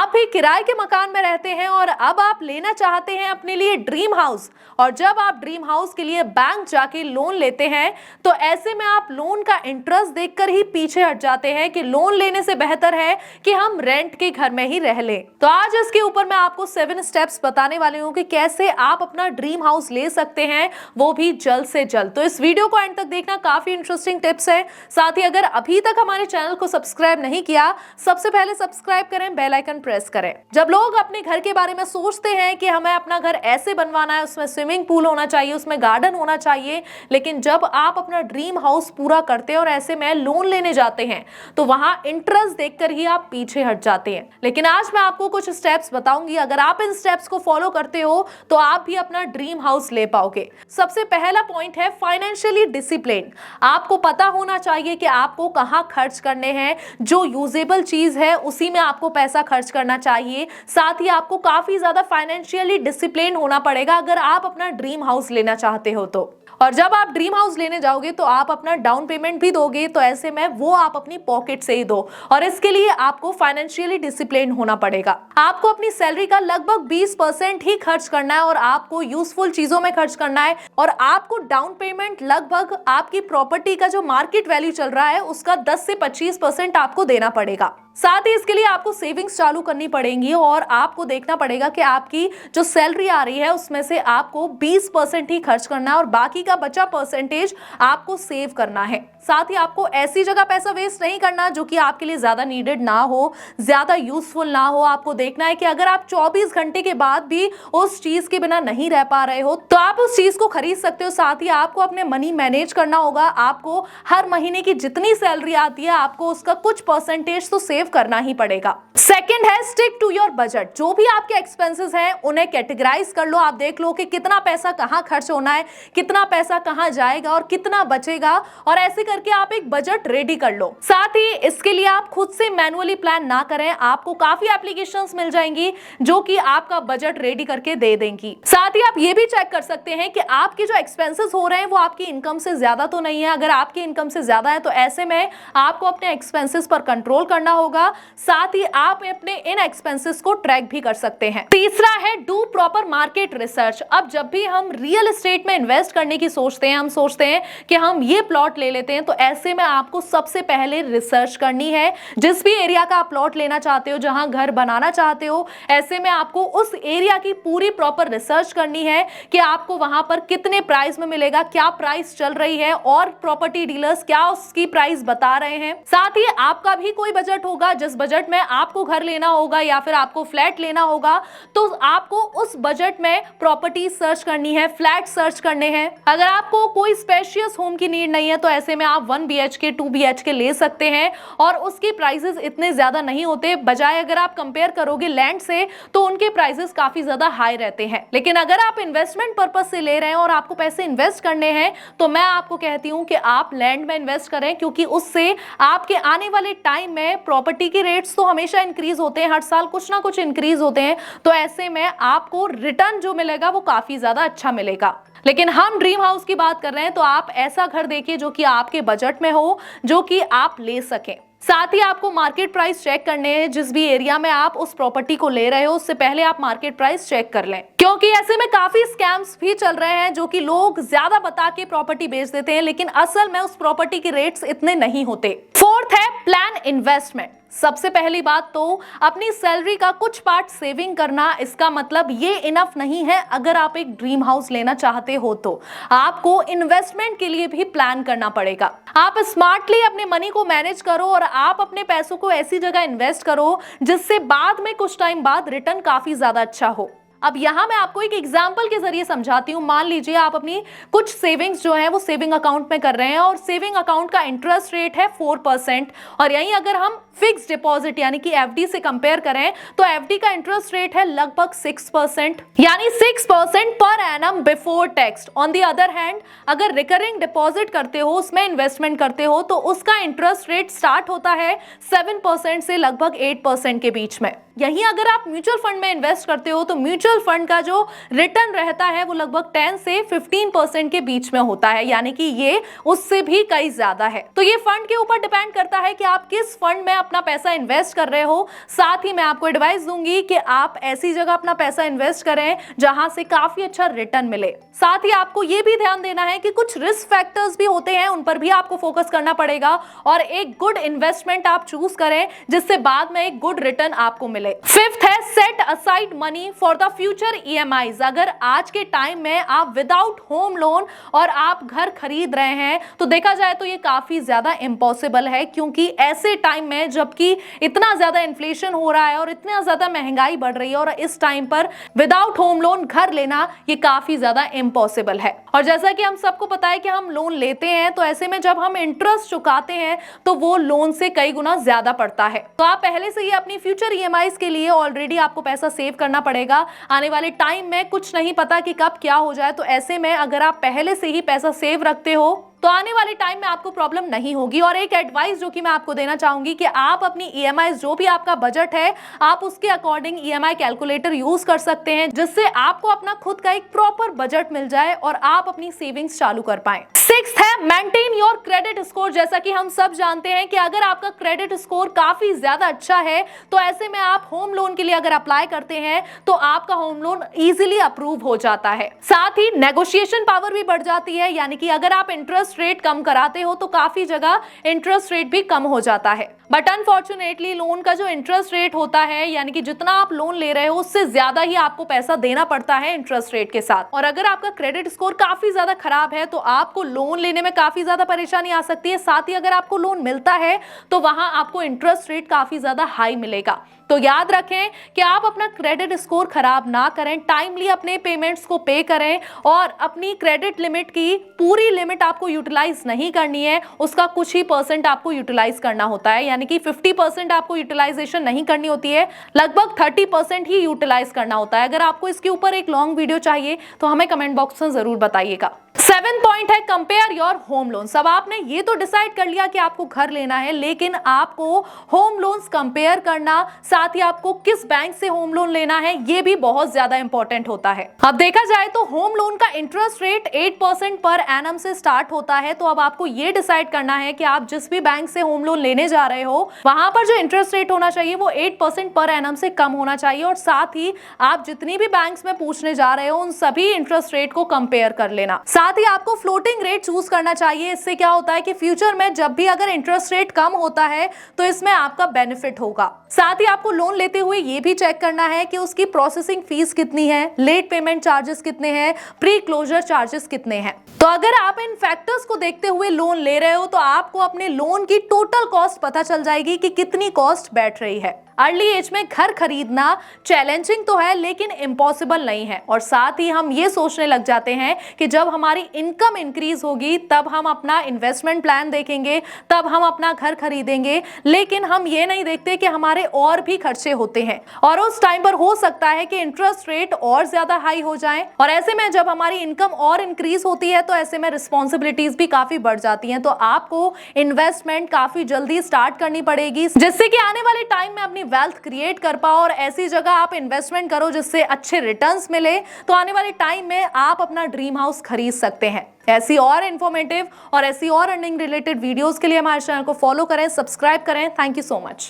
आप भी किराए के मकान में रहते हैं और अब आप लेना चाहते हैं अपने लिए ड्रीम हाउस, और जब आप ड्रीम हाउस के लिए बैंक जाके लोन लेते हैं तो ऐसे में आप लोन का इंटरेस्ट देखकर ही पीछे हट जाते हैं कि लोन लेने से बेहतर है कि हम रेंट के घर में ही रह लें। तो आज इसके ऊपर मैं आपको 7 स्टेप्स बताने वाली हूँ कि कैसे आप अपना ड्रीम हाउस ले सकते हैं, वो भी जल्द से जल्द। तो इस वीडियो को एंड तक देखना, काफी इंटरेस्टिंग टिप्स है। साथ ही अगर अभी तक हमारे चैनल को सब्सक्राइब नहीं किया, सबसे पहले सब्सक्राइब करें, बेल आइकन प्रेस करें। जब लोग अपने घर के बारे में सोचते हैं कि हमें अपना घर ऐसे बनवाना है, उसमें स्विमिंग पूल होना चाहिए, उसमें गार्डन होना चाहिए, लेकिन जब आप अपना ड्रीम हाउस पूरा करते हैं और ऐसे में लोन लेने जाते हैं तो वहां इंटरेस्ट देखकर ही आप पीछे हट जाते हैं। लेकिन आज मैं आपको कुछ स्टेप्स बताऊंगी, अगर आप इन स्टेप्स को फॉलो करते हो तो आप भी अपना ड्रीम हाउस ले पाओगे। सबसे पहला पॉइंट है फाइनेंशियली डिसिप्लिन। आपको पता होना चाहिए कि आपको कहां खर्च करने हैं, जो यूजेबल चीज है उसी में आपको पैसा खर्च करना चाहिए। साथ ही आपको काफी ज्यादा फाइनेंशियली डिसिप्लिन होना पड़ेगा अगर आप अपना ड्रीम हाउस लेना चाहते हो तो। और जब आप ड्रीम हाउस लेने जाओगे तो आप अपना डाउन पेमेंट भी दोगे, तो ऐसे में वो आप अपनी पॉकेट से ही दो, और इसके लिए आपको फाइनेंशियली डिसिप्लिन होना पड़ेगा। आपको अपनी सैलरी का लगभग 20% ही खर्च करना है और आपको यूजफुल चीजों में खर्च करना है, और आपको डाउन पेमेंट लगभग आपकी प्रॉपर्टी का जो मार्केट वैल्यू चल रहा है उसका 10 से 25% आपको देना पड़ेगा। साथ ही इसके लिए आपको सेविंग्स चालू करनी पड़ेंगी और आपको देखना पड़ेगा कि आपकी जो सैलरी आ रही है उसमें से आपको 20% ही खर्च करना है और बाकी का बचा परसेंटेज आपको सेव करना है। साथ ही आपको ऐसी जगह पैसा वेस्ट नहीं करना जो कि आपके लिए ज्यादा नीडेड ना हो, ज्यादा यूजफुल ना हो। आपको देखना है कि अगर आप 24 घंटे के बाद भी उस चीज के बिना नहीं रह पा रहे हो तो आप उस चीज को खरीद सकते हो। साथ ही आपको अपने मनी मैनेज करना होगा। आपको हर महीने की जितनी सैलरी आती है आपको उसका कुछ परसेंटेज तो सेव करना ही पड़ेगा। सेकंड है स्टिक टू योर बजट। जो भी आपके एक्सपेंसेस हैं उन्हें कैटेगराइज कर लो। आप देख लो कि कितना पैसा कहां खर्च होना है, कितना पैसा कहां जाएगा और कितना बचेगा, और ऐसे करके आप एक बजट रेडी कर लो। साथ ही इसके लिए आप खुद से मैनुअली प्लान ना करें, आपको काफी एप्लीकेशंस मिल जाएंगी जो कि आपका बजट रेडी करके दे देंगी। साथ ही आप ये भी चेक कर सकते हैं कि आपके जो एक्सपेंसेस हो रहे हैं वो आपकी इनकम से ज्यादा तो नहीं है। अगर आपकी इनकम से ज्यादा है तो ऐसे में आपको अपने एक्सपेंसेस पर कंट्रोल करना होगा। साथ ही आप अपने इन एक्सपेंसेस को ट्रैक भी कर सकते हैं। तीसरा है डू प्रॉपर मार्केट रिसर्च। अब जब भी हम रियल एस्टेट में इन्वेस्ट करने की सोचते हैं, हम सोचते हैं कि हम ये प्लॉट ले लेते हैं, तो ऐसे में आपको सबसे पहले रिसर्च करनी है। जिस भी एरिया का आप प्लॉट लेना चाहते हो, जहां घर बनाना चाहते हो, ऐसे में आपको उस एरिया की पूरी प्रॉपर रिसर्च करनी है कि आपको वहां पर कितने प्राइस में मिलेगा, क्या प्राइस चल रही है और प्रॉपर्टी डीलर्स क्या उसकी प्राइस बता रहे हैं। साथ ही आपका भी कोई बजट होगा, जिस बजट में आपको घर लेना होगा या फिर आपको फ्लैट लेना होगा, तो आपको उस बजट में प्रॉपर्टी सर्च करनी है, फ्लैट सर्च करने हैं। अगर आपको कोई स्पेशियस होम की नीड नहीं है तो ऐसे में आप 1 BHK 2 BHK ले सकते हैं और उसके प्राइसेस इतने ज्यादा नहीं होते। बजाय अगर आप कंपेयर करोगे लैंड से तो उनके प्राइसेस काफी ज्यादा हाई रहते हैं। लेकिन अगर आप इन्वेस्टमेंट पर्पज से ले रहे हैं और आपको पैसे इन्वेस्ट करने हैं तो मैं आपको कहती हूं कि आप लैंड में इन्वेस्ट करें, क्योंकि उससे आपके आने वाले टाइम में प्रॉपर्टी के रेट्स तो हमेशा इंक्रीज होते हैं, हर साल कुछ ना कुछ इंक्रीज होते हैं, तो ऐसे में आपको रिटर्न जो मिलेगा वो काफी ज्यादा अच्छा मिलेगा। लेकिन हम ड्रीम हाउस की बात कर रहे हैं तो आप ऐसा घर देखिए जो कि आपके बजट में हो, जो कि आप ले सकें। साथ ही आपको मार्केट प्राइस चेक करने हैं। जिस भी एरिया में आप उस प्रॉपर्टी को ले रहे हो उससे पहले आप मार्केट प्राइस चेक कर लें, क्योंकि ऐसे में काफी स्कैम्स भी चल रहे हैं जो कि लोग ज्यादा बता के प्रॉपर्टी बेच देते हैं, लेकिन असल में उस प्रॉपर्टी के रेट्स इतने नहीं होते। फोर्थ है प्लान इन्वेस्टमेंट। सबसे पहली बात तो अपनी सैलरी का कुछ पार्ट सेविंग करना। इसका मतलब ये इनफ नहीं है। अगर आप एक ड्रीम हाउस लेना चाहते हो तो आपको इन्वेस्टमेंट के लिए भी प्लान करना पड़ेगा। आप स्मार्टली अपने मनी को मैनेज करो और आप अपने पैसों को ऐसी जगह इन्वेस्ट करो जिससे बाद में कुछ टाइम बाद रिटर्न काफी ज्यादा अच्छा हो। अब यहाँ मैं आपको एक एग्जाम्पल के जरिए समझाती हूँ। मान लीजिए आप अपनी कुछ सेविंग्स जो है वो सेविंग अकाउंट में कर रहे हैं और सेविंग अकाउंट का इंटरेस्ट रेट है 4%, और यहीं अगर हम फिक्स डिपॉजिट यानी कि एफडी से कंपेयर करें तो एफडी का इंटरेस्ट रेट है लगभग 6%, यानी 6% per annum before tax. On the other hand अगर रिकरिंग डिपॉजिट करते हो, उसमें इन्वेस्टमेंट करते हो, तो उसका इंटरेस्ट रेट स्टार्ट होता है 7% से लगभग 8% के बीच में। यहीं अगर आप म्यूचुअल फंड में इन्वेस्ट करते हो तो म्यूचुअल म्यूचुअल फंड का जो रिटर्न रहता है वो लगभग 10 से 15% के बीच में होता है, यानी कि ये उससे भी कई ज्यादा है। तो ये फंड के ऊपर डिपेंड करता है कि आप किस फंड में अपना पैसा इन्वेस्ट कर रहे हो। साथ ही मैं आपको एडवाइस दूंगी कि आप ऐसी जगह अपना पैसा इन्वेस्ट करें जहां से काफी अच्छा रिटर्न मिले। साथ ही आपको ये भी ध्यान देना है कि कुछ रिस्क फैक्टर्स भी होते हैं, उन पर भी आपको फोकस करना पड़ेगा और एक गुड इन्वेस्टमेंट आप चूज करें जिससे बाद में एक गुड रिटर्न आपको मिले। फिफ्थ है set aside money for the future EMIs. अगर आज के टाइम में आप विदाउट होम लोन और आप घर खरीद रहे हैं तो देखा जाए तो ये काफी ज्यादा इम्पॉसिबल है, क्योंकि ऐसे टाइम में जबकि इतना ज्यादा इन्फ्लेशन हो रहा है और इतना ज्यादा महंगाई बढ़ रही है और इस टाइम पर विदाउट होम लोन घर लेना ये काफी ज्यादा इम्पॉसिबल है। और जैसा कि हम सबको पता है कि हम लोन लेते हैं तो ऐसे में जब हम इंटरेस्ट चुकाते हैं तो वो लोन से कई गुना ज्यादा पड़ता है। तो आप पहले से ही अपनी फ्यूचर ईएमआईज के लिए ऑलरेडी आपको पैसा सेव करना पड़ेगा। आने वाले टाइम में कुछ नहीं पता कि कब क्या हो जाए, तो ऐसे में अगर आप पहले से ही पैसा सेव रखते हो तो आने वाले टाइम में आपको प्रॉब्लम नहीं होगी। और एक एडवाइस जो कि मैं आपको देना चाहूंगी कि आप अपनी ईएमआई जो भी आपका बजट है आप उसके अकॉर्डिंग ईएमआई कैलकुलेटर यूज कर सकते हैं, जिससे आपको अपना खुद का एक प्रॉपर बजट मिल जाए और आप अपनी सेविंग्स चालू कर पाएं। सिक्स्थ है मेंटेन योर क्रेडिट स्कोर। जैसा कि हम सब जानते हैं कि अगर आपका क्रेडिट स्कोर काफी ज्यादा अच्छा है तो ऐसे में आप होम लोन के लिए अगर अप्लाई करते हैं तो आपका होम लोन इजीली अप्रूव हो जाता है। साथ ही नेगोशिएशन पावर भी बढ़ जाती है, यानी कि अगर आप इंटरेस्ट रेट कम कराते हो तो काफी जगह इंटरेस्ट रेट भी कम हो जाता है। बट अनफॉर्चुनेटली लोन का जो इंटरेस्ट रेट होता है, यानी कि जितना आप लोन ले रहे हो उससे ज्यादा ही आपको पैसा देना पड़ता है इंटरेस्ट रेट के साथ। और अगर आपका क्रेडिट स्कोर काफी ज्यादा खराब है तो आपको लोन लेने में काफी ज्यादा परेशानी आ सकती है। साथ ही अगर आपको लोन मिलता है तो वहां आपको इंटरेस्ट रेट काफी ज्यादा हाई मिलेगा। तो याद रखें कि आप अपना क्रेडिट स्कोर खराब ना करें, टाइमली अपने पेमेंट्स को पे करें और अपनी क्रेडिट लिमिट की पूरी लिमिट आपको यूटिलाइज नहीं करनी है, उसका कुछ ही % आपको यूटिलाइज करना होता है, यानी कि 50% आपको यूटिलाइजेशन नहीं करनी होती है, लगभग 30% ही यूटिलाइज करना होता है। अगर आपको इसके ऊपर एक लॉन्ग वीडियो चाहिए तो हमें कमेंट बॉक्स में जरूर बताइएगा। 7th पॉइंट है कंपेयर योर होम लोन। सब आपने ये तो डिसाइड कर लिया कि आपको घर लेना है, लेकिन आपको होम लोन्स कंपेयर करना, साथ ही आपको किस बैंक से होम लोन लेना है ये भी बहुत ज्यादा इंपॉर्टेंट होता है। अब देखा जाए तो होम लोन का इंटरेस्ट रेट 8% पर एनम से स्टार्ट होता है। तो अब आपको ये डिसाइड करना है कि आप जिस भी बैंक से होम लोन लेने जा रहे हो वहां पर जो इंटरेस्ट रेट होना चाहिए वो 8% पर एनम से कम होना चाहिए। और साथ ही आप जितनी भी बैंक्स में पूछने जा रहे हो उन सभी इंटरेस्ट रेट को कंपेयर कर लेना। साथ ही आपको फ्लोटिंग रेट चूज करना चाहिए। इससे क्या होता है कि फ्यूचर में जब भी अगर इंटरेस्ट रेट कम होता है तो इसमें आपका बेनिफिट होगा। साथ ही आपको लोन लेते हुए ये भी चेक करना है कि उसकी प्रोसेसिंग फीस कितनी है, लेट पेमेंट चार्जेस कितने हैं, प्री क्लोजर चार्जेस कितने हैं। तो अगर आप इन फैक्टर्स को देखते हुए लोन ले रहे हो तो आपको अपने लोन की टोटल कॉस्ट पता चल जाएगी कि कितनी कॉस्ट बैठ रही है। अर्ली एज में घर खरीदना चैलेंजिंग तो है लेकिन इम्पॉसिबल नहीं है। और साथ ही हम ये सोचने लग जाते हैं कि जब हमारी इनकम इंक्रीज होगी तब हम अपना इन्वेस्टमेंट प्लान देखेंगे, तब हम अपना घर खरीदेंगे, लेकिन हम ये नहीं देखते कि हमारे और भी खर्चे होते हैं और उस टाइम पर हो सकता है कि इंटरेस्ट रेट और ज्यादा हाई हो जाए। और ऐसे में जब हमारी इनकम और इंक्रीज होती है तो ऐसे में रिस्पॉन्सिबिलिटीज भी काफी बढ़ जाती हैं। तो आपको इन्वेस्टमेंट काफी जल्दी स्टार्ट करनी पड़ेगी जिससे कि आने वाले टाइम में अपनी वेल्थ क्रिएट कर पाओ और ऐसी जगह आप इन्वेस्टमेंट करो जिससे अच्छे रिटर्न्स मिले। तो आने वाले टाइम में आप अपना ड्रीम हाउस खरीद सकते हैं। ऐसी और इन्फॉर्मेटिव और ऐसी और अर्निंग रिलेटेड वीडियोस के लिए हमारे चैनल को फॉलो करें, सब्सक्राइब करें। Thank you so much.